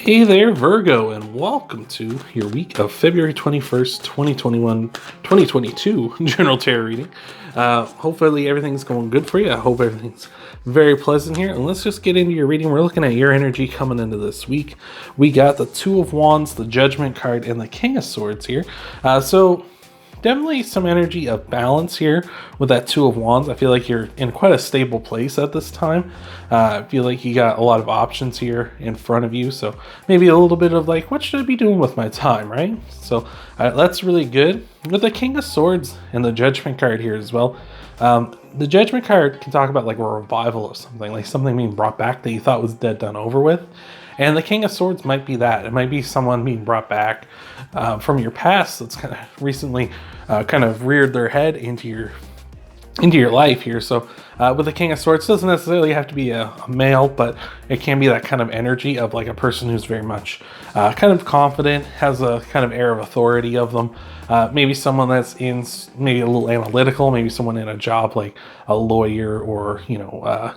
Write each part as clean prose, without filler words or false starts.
Hey there, Virgo, and welcome to your week of February 21st, 2021, 2022 general tarot reading. Hopefully everything's going good for you. I hope everything's very pleasant here. And let's just get into your reading. We're looking at your energy coming into this week. We got the Two of Wands, the Judgment card, and the King of Swords here. So definitely some energy of balance here with that Two of Wands. I feel like you're in quite a stable place at this time. I feel like you got a lot of options here in front of you. So maybe a little bit of like, what should I be doing with my time, right? So that's really good. With the King of Swords and the Judgment card here as well. The Judgment card can talk about like a revival of something, like something being brought back that you thought was dead, done, over with. And the King of Swords might be that. It might be someone being brought back from your past that's kind of recently kind of reared their head into your life here. So with the King of Swords, it doesn't necessarily have to be a male, but it can be that kind of energy of like a person who's very much kind of confident, has a kind of air of authority of them. Maybe someone that's in maybe a little analytical, maybe someone in a job like a lawyer or,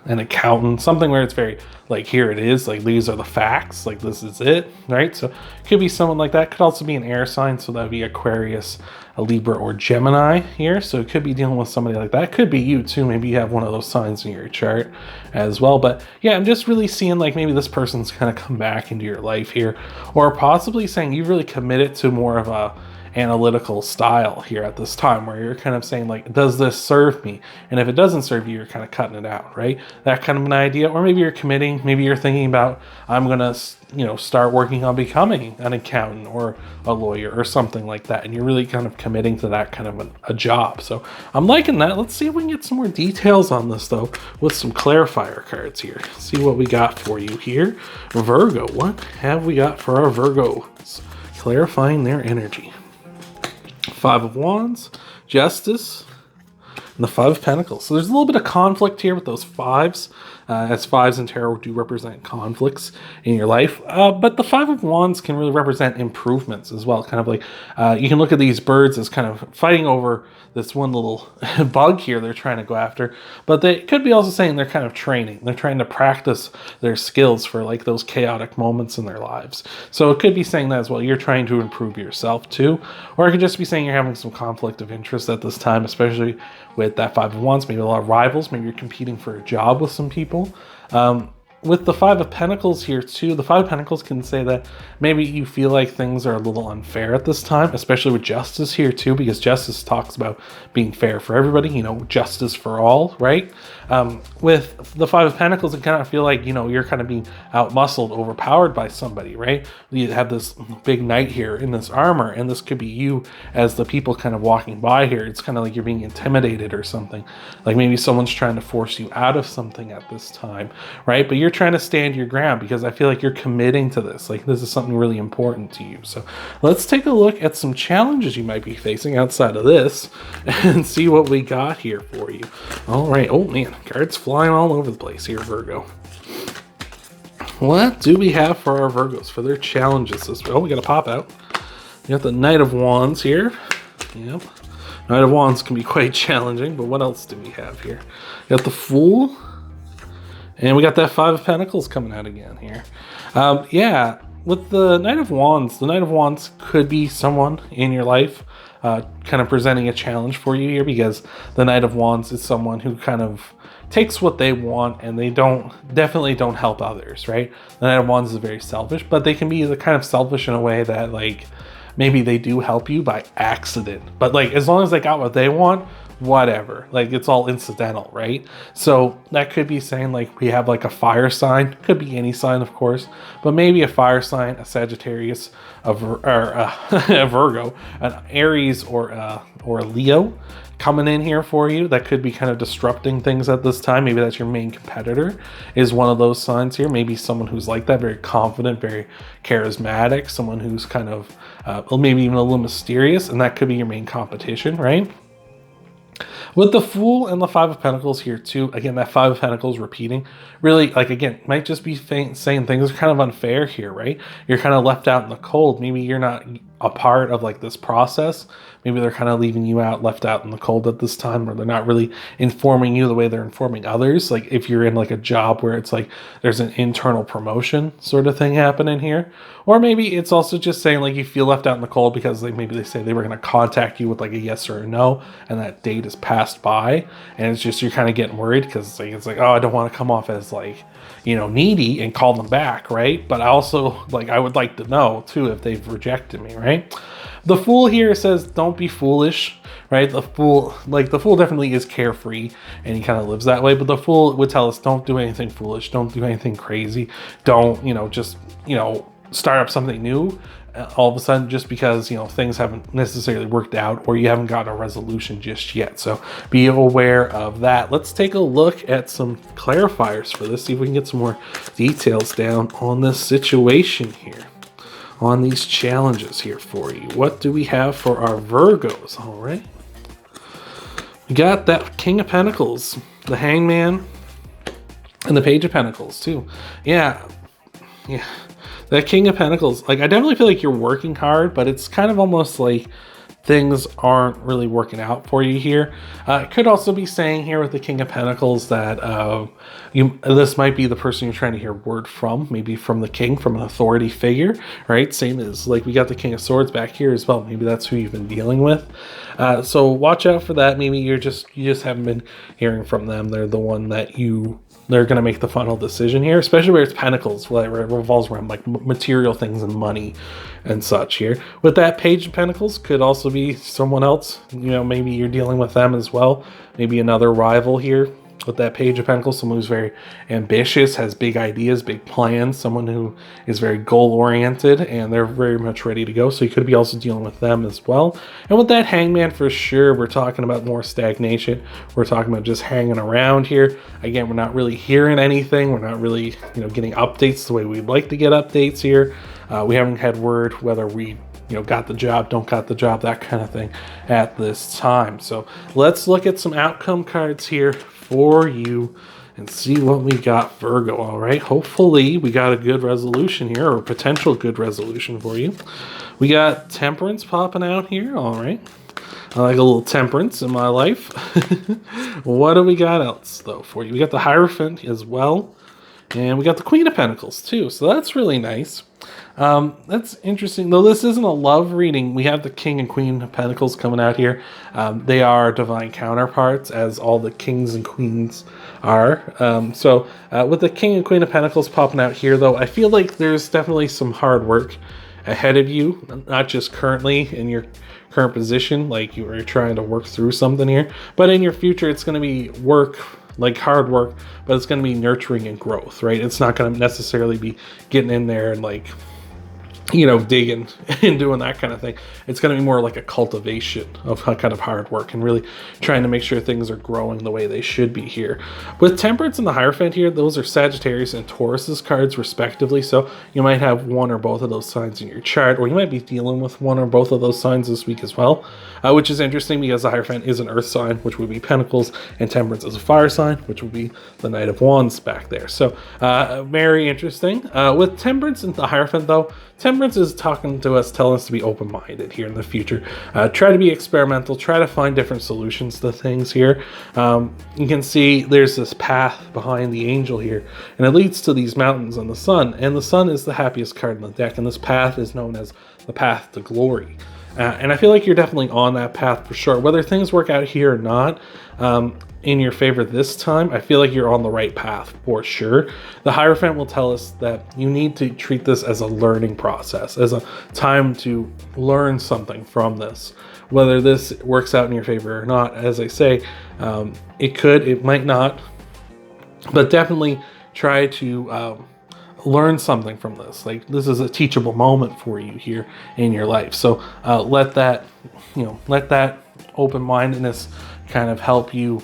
an accountant, something where it's very like, here it is, like these are the facts, like this is it, right? So it could be someone like that. Could also be an air sign, so that would be Aquarius, a Libra, or Gemini here. So it could be dealing with somebody like that. Could be you too. Maybe you have one of those signs in your chart as well. But yeah, I'm just really seeing like maybe this person's kind of come back into your life here, or possibly saying you've really committed to more of a analytical style here at this time, where you're kind of saying like, does this serve me? And if it doesn't serve you, you're kind of cutting it out, right? That kind of an idea. Or maybe you're committing, maybe you're thinking about, I'm gonna start working on becoming an accountant or a lawyer or something like that, and you're really kind of committing to that kind of a job. So I'm liking that. Let's see if we can get some more details on this though with some clarifier cards here. See what we got for you here. Virgo, what have we got for our Virgos? Clarifying their energy. Five of Wands, Justice, and the Five of Pentacles. So there's a little bit of conflict here with those fives, as fives in tarot do represent conflicts in your life. But the Five of Wands can really represent improvements as well. Kind of like, you can look at these birds as kind of fighting over this one little bug here they're trying to go after. But they could be also saying they're kind of training. They're trying to practice their skills for like those chaotic moments in their lives. So it could be saying that as well. You're trying to improve yourself too. Or it could just be saying you're having some conflict of interest at this time, especially with that Five of Wands. Maybe a lot of rivals. Maybe you're competing for a job with some people. With the Five of Pentacles here too, the Five of Pentacles can say that maybe you feel like things are a little unfair at this time, especially with Justice here too, because Justice talks about being fair for everybody, justice for all, right? With the Five of Pentacles, it kind of feel like, you're kind of being outmuscled, overpowered by somebody, right? You have this big knight here in this armor, and this could be you as the people kind of walking by here. It's kind of like you're being intimidated or something. Like maybe someone's trying to force you out of something at this time, right? But you're trying to stand your ground because I feel like you're committing to this. Like this is something really important to you. So let's take a look at some challenges you might be facing outside of this and see what we got here for you. All right. Oh man, cards flying all over the place here, Virgo. What do we have for our Virgos for their challenges this week? Oh, we got a pop out. You got the Knight of Wands here. Yep. Knight of Wands can be quite challenging, but what else do we have here? You got the Fool. And we got that Five of Pentacles coming out again here. Yeah, with the Knight of Wands could be someone in your life kind of presenting a challenge for you here, because the Knight of Wands is someone who kind of takes what they want and they definitely don't help others, right? The Knight of Wands is very selfish, but they can be the kind of selfish in a way that like maybe they do help you by accident. But like as long as they got what they want, whatever, like it's all incidental, right? So that could be saying like we have like a fire sign, could be any sign of course, but maybe a fire sign, a Sagittarius, a Virgo, an Aries, or a Leo coming in here for you that could be kind of disrupting things at this time. Maybe that's your main competitor, is one of those signs here. Maybe someone who's like that, very confident, very charismatic, someone who's kind of maybe even a little mysterious, and that could be your main competition, right? With the Fool and the Five of Pentacles here too, again, that Five of Pentacles repeating, really, like, again, might just be saying things are kind of unfair here, right? You're kind of left out in the cold. Maybe you're not a part of like this process. Maybe they're kind of leaving you out, left out in the cold at this time, or they're not really informing you the way they're informing others. Like if you're in like a job where it's like there's an internal promotion sort of thing happening here. Or maybe it's also just saying like you feel left out in the cold because like maybe they say they were going to contact you with like a yes or a no, and that date is passed by, and it's just you're kind of getting worried because it's like, oh, I don't want to come off as like, you know, needy and call them back, right? But I also like, I would like to know too if they've rejected me, right? The Fool here says don't be foolish, right? The Fool definitely is carefree and he kind of lives that way, but the Fool would tell us don't do anything foolish, don't do anything crazy, don't, you know, just, you know, start up something new all of a sudden just because, you know, things haven't necessarily worked out or you haven't gotten a resolution just yet. So be aware of that. Let's take a look at some clarifiers for this, see if we can get some more details down on this situation here, on these challenges here for you. What do we have for our Virgos? All right, we got that King of Pentacles, the Hangman, and the Page of Pentacles too. Yeah, that King of Pentacles, like I definitely feel like you're working hard, but it's kind of almost like things aren't really working out for you here. It could also be saying here with the King of Pentacles that this might be the person you're trying to hear word from, maybe from the king, from an authority figure, right? Same as like we got the King of Swords back here as well. Maybe that's who you've been dealing with. So watch out for that. Maybe you just haven't been hearing from them. They're the one that they're going to make the final decision here, especially where it's Pentacles, where it revolves around like material things and money and such here. With that Page of Pentacles could also be someone else, you know, maybe you're dealing with them as well. Maybe another rival here. With that Page of Pentacles, someone who's very ambitious, has big ideas, big plans, someone who is very goal-oriented, and they're very much ready to go. So you could be also dealing with them as well. And with that Hangman, for sure, we're talking about more stagnation. We're talking about just hanging around here. Again, we're not really hearing anything. We're not really, you know, getting updates the way we'd like to get updates here. We haven't had word whether we got the job, don't got the job, that kind of thing at this time. So let's look at some outcome cards here for you and see what we got, Virgo. All right, hopefully we got a good resolution here, or a potential good resolution for you. We got Temperance popping out here. All right, I like a little temperance in my life. What do we got else though for you? We got the Hierophant as well, and we got the Queen of Pentacles too, so that's really nice. That's interesting, though this isn't a love reading. We have the King and Queen of Pentacles coming out here. They are divine counterparts, as all the kings and queens are. So with the King and Queen of Pentacles popping out here, though, I feel like there's definitely some hard work ahead of you, not just currently in your current position, like you are trying to work through something here, but in your future, it's going to be work, like hard work, but it's going to be nurturing and growth, right? It's not going to necessarily be getting in there and like, you know, digging and doing that kind of thing. It's going to be more like a cultivation of kind of hard work and really trying to make sure things are growing the way they should be here. With Temperance and the Hierophant here, those are Sagittarius and Taurus's cards respectively. So you might have one or both of those signs in your chart, or you might be dealing with one or both of those signs this week as well, which is interesting because the Hierophant is an earth sign, which would be Pentacles, and Temperance is a fire sign, which would be the Knight of Wands back there. So very interesting. With Temperance and the Hierophant though, Temperance is talking to us, telling us to be open-minded here in the future. Try to be experimental, try to find different solutions to things here. You can see there's this path behind the angel here, and it leads to these mountains and the sun, and the sun is the happiest card in the deck, and this path is known as the path to glory. And I feel like you're definitely on that path for sure. Whether things work out here or not, in your favor this time, I feel like you're on the right path for sure. The Hierophant will tell us that you need to treat this as a learning process, as a time to learn something from this. Whether this works out in your favor or not, as I say, it could, it might not, but definitely try to learn something from this. Like, this is a teachable moment for you here in your life. So let that open-mindedness kind of help you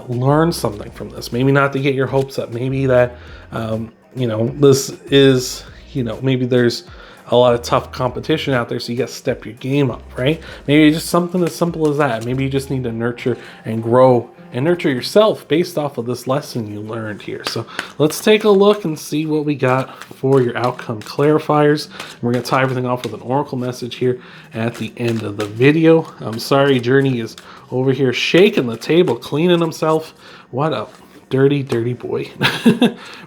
learn something from this. Maybe not to get your hopes up. Maybe that, this is, you know, maybe there's a lot of tough competition out there, so you got to step your game up, right? Maybe just something as simple as that. Maybe you just need to nurture and grow and nurture yourself based off of this lesson you learned here. So let's take a look and see what we got for your outcome clarifiers. We're going to tie everything off with an oracle message here at the end of the video. I'm sorry, Journey is over here shaking the table, cleaning himself. What a dirty boy.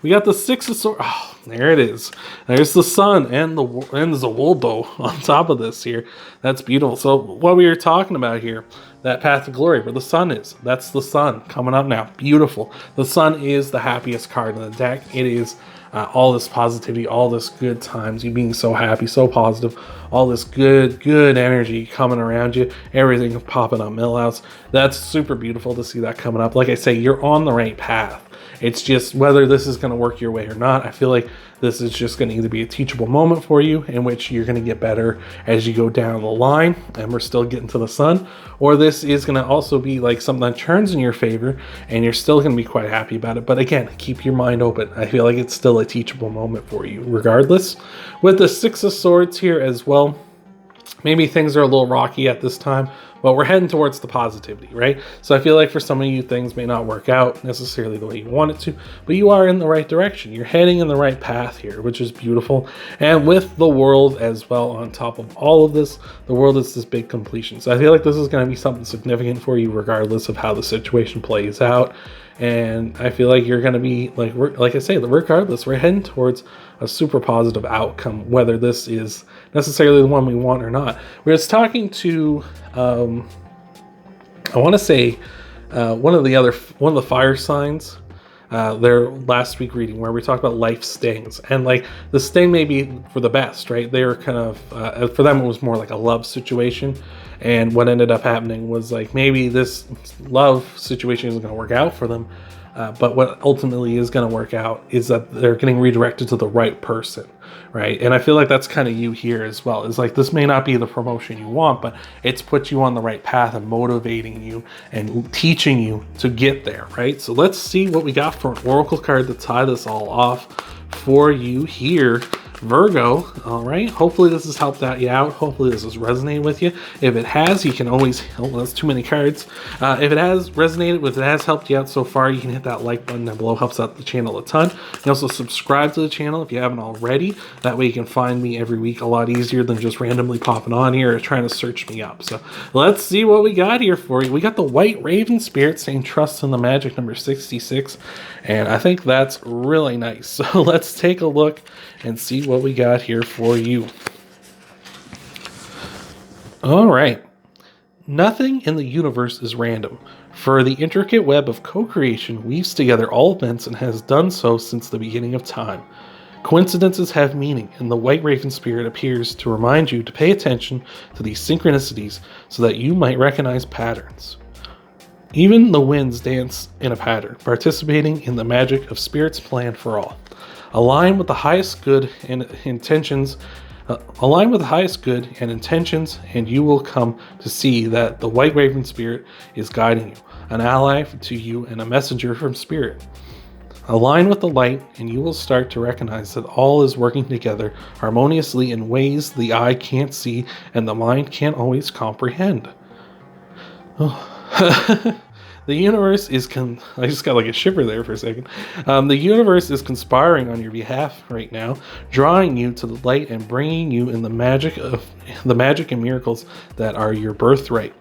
We got the Six of Swords. Oh, there it is. There's the sun and the Zawoldo on top of this here. That's beautiful. So what we were talking about here, that path to glory where the sun is, that's the sun coming up now. Beautiful. The sun is the happiest card in the deck. It is all this positivity, all this good times, you being so happy, so positive, all this good energy coming around you, everything popping up Millhouse. That's super beautiful to see that coming up. Like I say, you're on the right path. It's just whether this is going to work your way or not. I feel like this is just going to either be a teachable moment for you in which you're going to get better as you go down the line, and we're still getting to the sun, or this is going to also be like something that turns in your favor and you're still going to be quite happy about it. But again, keep your mind open. I feel like it's still a teachable moment for you regardless. With the Six of Swords here as well, maybe things are a little rocky at this time, but we're heading towards the positivity, right? So I feel like for some of you, things may not work out necessarily the way you want it to, but you are in the right direction. You're heading in the right path here, which is beautiful. And with the world as well on top of all of this, the world is this big completion. So I feel like this is going to be something significant for you regardless of how the situation plays out. And I feel like you're going to be, like I say, regardless, we're heading towards a super positive outcome, whether this is necessarily the one we want or not. We were talking to, I want to say, one of the fire signs, their last week reading where we talked about life stings, and like the sting may be for the best, right? They were kind of, for them, it was more like a love situation. And what ended up happening was like maybe this love situation isn't going to work out for them. But what ultimately is going to work out is that they're getting redirected to the right person, right? And I feel like that's kind of you here as well. It's like this may not be the promotion you want, but it's put you on the right path and motivating you and teaching you to get there, right? So let's see what we got for an oracle card to tie this all off for you here, Virgo. All right, hopefully this has helped you out. Hopefully this has resonated with you. If it has, you can always, that's too many cards. If it has resonated, if it has helped you out so far, you can hit that like button down below. Helps out the channel a ton. You can also subscribe to the channel if you haven't already. That way you can find me every week a lot easier than just randomly popping on here or trying to search me up. So let's see what we got here for you. We got the White Raven Spirit saying trust in the magic, number 66. And I think that's really nice. So let's take a look and see what we got here for you. All right. Nothing in the universe is random, for the intricate web of co-creation weaves together all events and has done so since the beginning of time. Coincidences have meaning, and the White Raven Spirit appears to remind you to pay attention to these synchronicities so that you might recognize patterns. Even the winds dance in a pattern, participating in the magic of Spirit's plan for all. Align with the highest good and intentions, and you will come to see that the White Raven Spirit is guiding you, an ally to you and a messenger from Spirit. Align with the light, and you will start to recognize that all is working together harmoniously in ways the eye can't see and the mind can't always comprehend. Oh. The universe is I just got like a shiver there for a second. The universe is conspiring on your behalf right now, drawing you to the light and bringing you in the magic and miracles that are your birthright.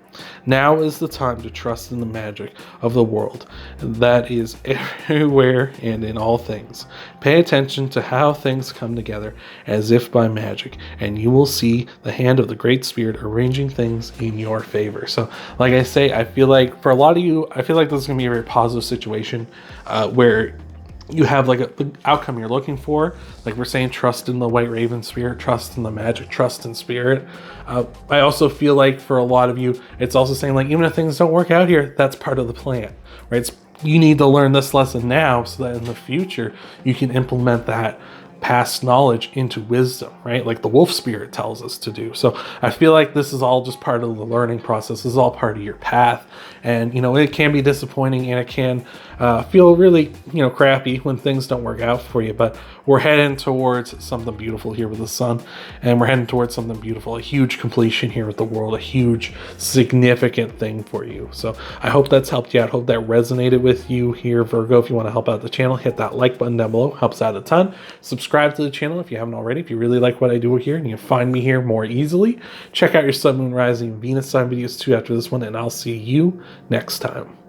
Now is the time to trust in the magic of the world that is everywhere and in all things. Pay attention to how things come together as if by magic, and you will see the hand of the Great Spirit arranging things in your favor. So, like I say, I feel like for a lot of you, I feel like this is going to be a very positive situation where you have like the outcome you're looking for. Like we're saying, trust in the White Raven Spirit, trust in the magic, trust in Spirit. I also feel like for a lot of you, it's also saying like, even if things don't work out here, that's part of the plan, right? You need to learn this lesson now so that in the future you can implement that past knowledge into wisdom, right? Like the wolf spirit tells us to do. So I feel like this is all just part of the learning process. This is all part of your path. And, it can be disappointing, and it can feel really, crappy when things don't work out for you. But we're heading towards something beautiful here with the sun, and we're heading towards something beautiful, a huge completion here with the world, a huge, significant thing for you. So I hope that's helped you out. I hope that resonated with you here, Virgo. If you want to help out the channel, hit that like button down below. Helps out a ton. Subscribe to the channel if you haven't already. If you really like what I do here and you can find me here more easily, check out your Sun, Moon, Rising, Venus sign videos too after this one, and I'll see you next time.